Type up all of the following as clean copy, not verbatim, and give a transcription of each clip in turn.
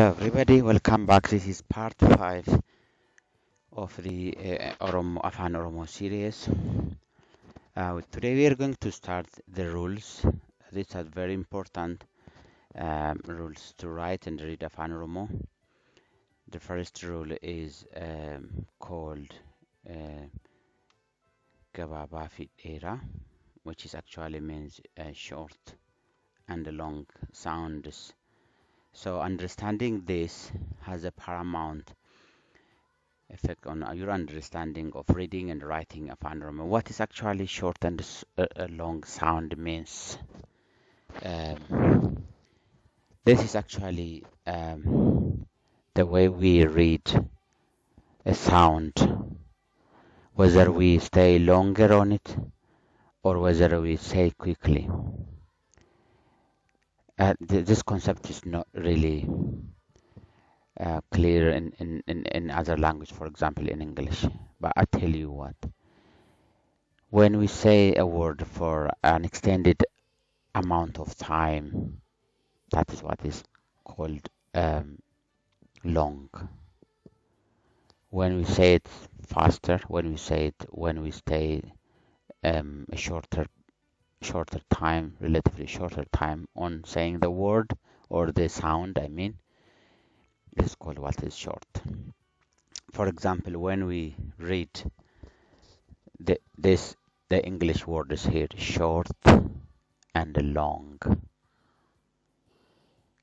Hello everybody, welcome back. This is part 5 of the Afan Oromo series. Today we are going to start the rules. These are very important rules to write and read Afan Oromo. The first rule is called Gababa Fit Era, which is actually means short and long sounds. So understanding this has a paramount effect on your understanding of reading and writing Afan Oromo. What is actually short and long sound means? This is actually the way we read a sound, whether we stay longer on it or whether we say quickly. This concept is not really clear in other language, for example in English, but I tell you what, when we say a word for an extended amount of time, that is what is called long. When we say it faster, when we stay a shorter time, relatively shorter time on saying the word or the sound, I mean, it's called what is short. For example, when we read the English word is here, short and long.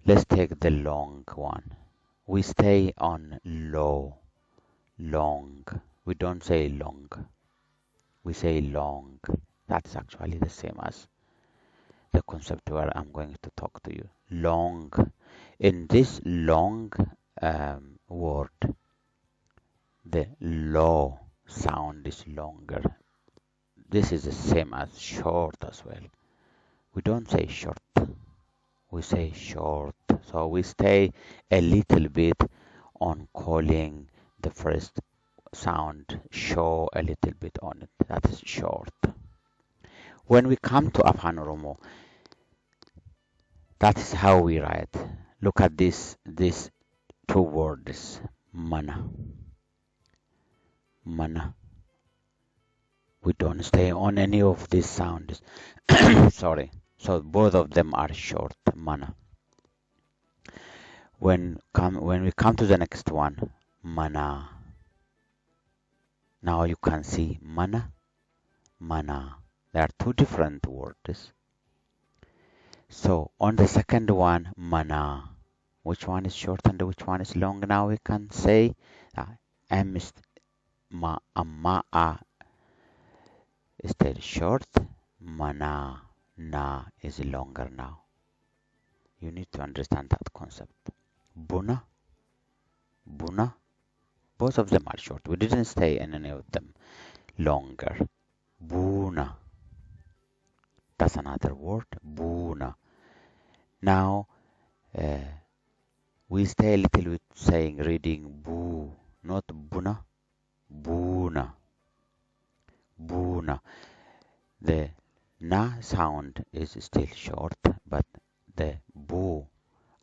Let's take the long one. We stay on low, long. We don't say long. We say long. That's actually the same as the concept where I'm going to talk to you. Long. In this long word, the low sound is longer. This is the same as short as well. We don't say short. We say short. So we stay a little bit on calling the first sound, show a little bit on it. That is short. When we come to Afan Oromo, that is how we write. Look at these two words, mana. Mana. We don't stay on any of these sounds. Sorry. So both of them are short, mana. When we come to the next one, mana. Now you can see mana, mana. There are two different words. So on the second one, mana. Which one is short and which one is long? Now we can say m is ma is still short, mana na is longer now. You need to understand that concept. Buna, buna, both of them are short. We didn't stay in any of them longer. Buna, that's another word. Buna. Now we stay a little bit saying, reading boo, not buna, buna, buna. The na sound is still short, but the boo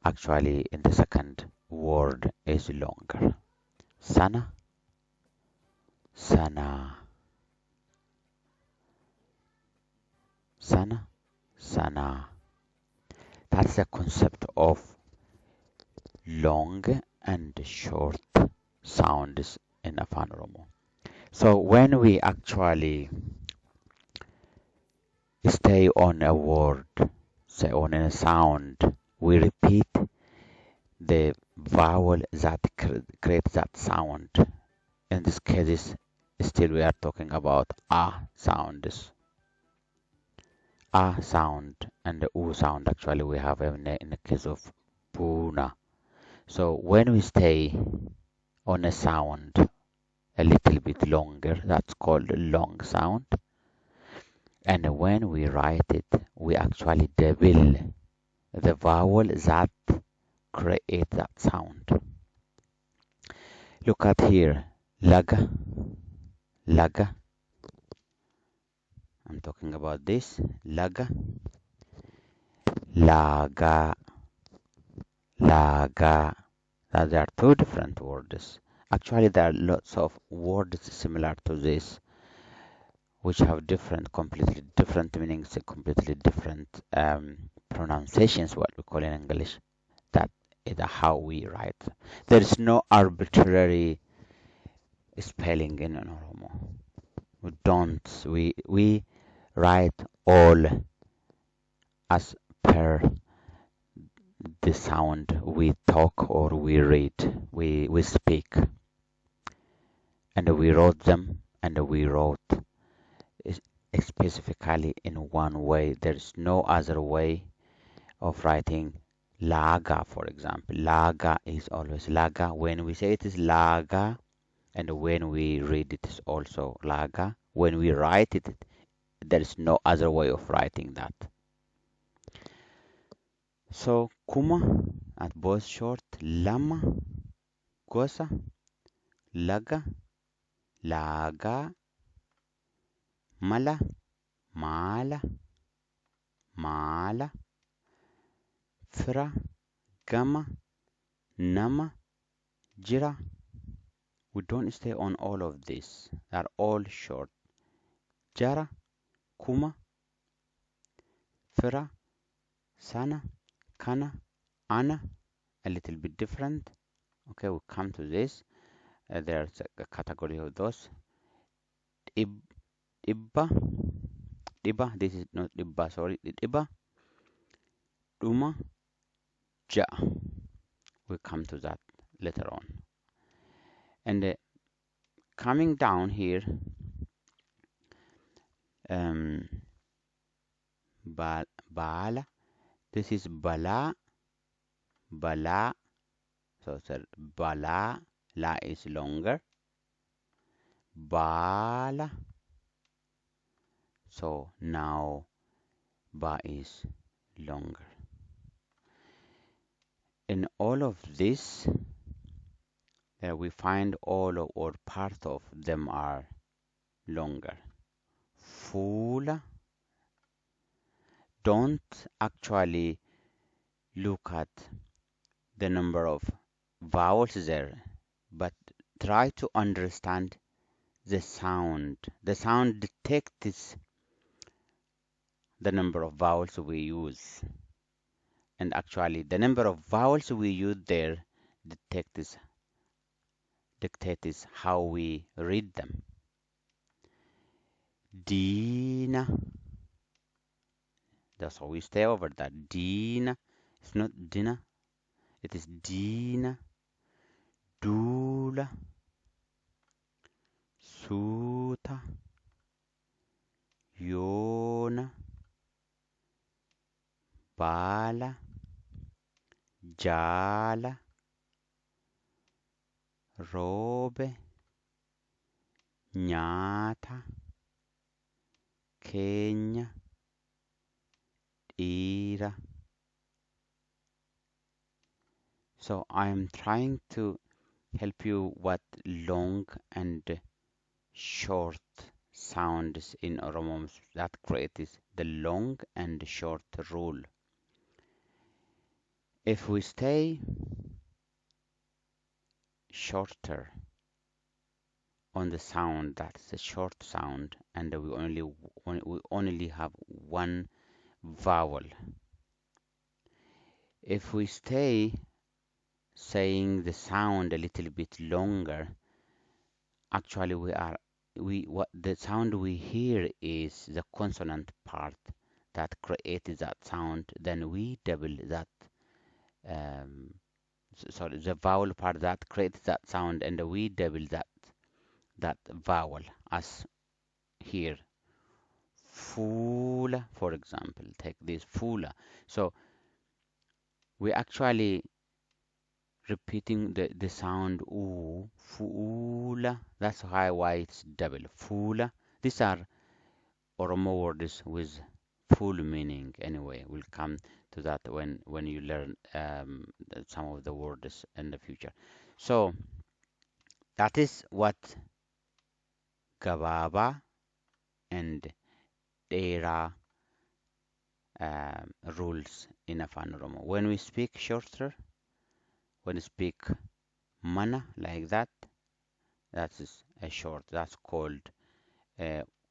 actually in the second word is longer. Sana, sana, sana, sana. That's the concept of long and short sounds in Afan Oromo. So when we actually stay on a word, say on a sound, we repeat the vowel that creates that sound. In this case, still we are talking about a sounds. A sound and the u sound actually we have in the case of puna. So when we stay on a sound a little bit longer, that's called a long sound. And when we write it, we actually double the vowel that create that sound. Look at here, laga, laga. I'm talking about this, laga, laga, laga. that there are two different words. Actually, there are lots of words similar to this, which have completely different meanings, completely different pronunciations, what we call in English. That is how we write. There is no arbitrary spelling in Oromo. We write all as per the sound we talk or we read, we speak, and we wrote them, and we wrote specifically in one way. There's no other way of writing laga, for example. Laga is always laga. When we say it is laga, and when we read it is also laga. When we write it, there is no other way of writing that. So kuma at both short, lama, gosa, laga, laga, mala, mala, mala, fra, gama, nama, jira. We don't stay on all of this. They're all short. Jara, kuma, fra, sana, kana, ana, a little bit different. Okay, we'll come to this. There's a category of those. Ibba, Iba, this is not Iba, sorry. Iba, Duma, Ja. We'll come to that later on. And coming down here, um, Bala, this is Bala, Bala. So, Bala, La is longer. Bala. So now Ba is longer. In all of this, we find all or part of them are longer. Fula. Don't actually look at the number of vowels there, but try to understand the sound. The sound detects the number of vowels we use. And actually, the number of vowels we use there dictates how we read them. Dina. That's how we stay over that. Dina. It's not Dina. It is Dina. Dula. Suta. Yona. Bala. Jala. Robe. Nyata. Kenya. Ira. So I am trying to help you what long and short sounds in Oromo that creates the long and short rule. If we stay shorter on the sound, that's a short sound, and we only have one vowel. If we stay saying the sound a little bit longer, actually what the sound we hear is the consonant part that creates that sound. Then we double that. Sorry, the vowel part that creates that sound, and we double that vowel as here. Fula, for example, take this fula. So we actually repeating the sound oo, fula. That's why it's double. Fula. These are Oromo words with full meaning. Anyway, we'll come to that when you learn some of the words in the future. So that is what Gababa and Dera rules in Afan Oromo. When we speak shorter, When you speak mana like that, that is a short. That's called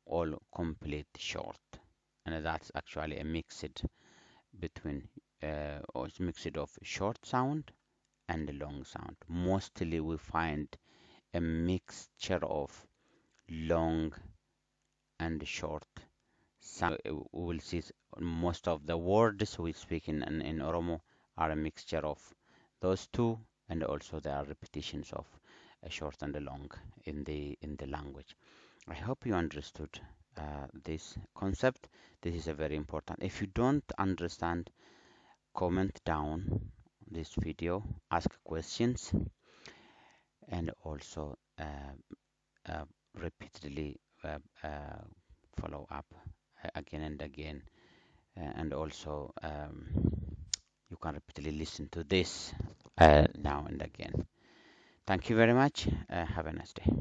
all complete short, and that's actually a mixed between or it's mixed of short sound and a long sound. Mostly we find a mixture of long and short sound. We will see most of the words we speak in Oromo are a mixture of those two, and also there are repetitions of a short and a long in the language. I hope you understood this concept. This is a very important. If you don't understand, comment down this video, ask questions, and also uh, repeatedly follow up again and again. And also you can repeatedly listen to this now and again. Thank you very much. Have a nice day.